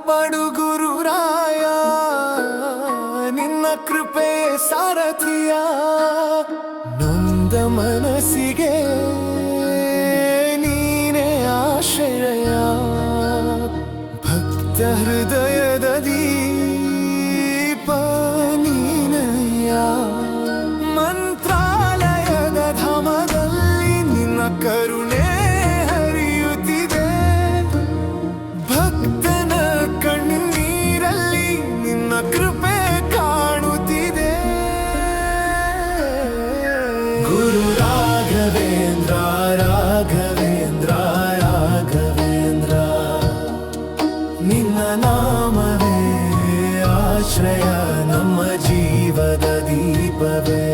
ಕಾಪಾಡು ಗುರುರಾಯ, ನಿನ್ನ ಕೃಪೆ ಸಾರಥಿಯ. ನೊಂದ ಮನಸ್ಸಿಗೆ ನೀನೇ ಆಶ್ರಯ, ಭಕ್ತ ಹೃದಯದ ದೀಪ ನೀನಯ್ಯ. ಮಂತ್ರಾಲಯದ ಧಾಮದಲ್ಲಿ ನಿನ್ನ ಕರುಣೆ ಹರಿಯುತ್ತಿದೆ, ಭಕ್ತನ ಕಣ್ಣೀರಲ್ಲಿ ನಿನ್ನ ಕೃಪೆ ಕಾಣುತ್ತಿದೆ. ಗುರು ರಾಘವೇಂದ್ರ ರಾಘವೇಂದ್ರ ರಾಘವೇಂದ್ರ, ನಿನ್ನ ನಾಮವೇ ಆಶ್ರಯ, ನಮ್ಮ ಜೀವದ ದೀಪವೇ.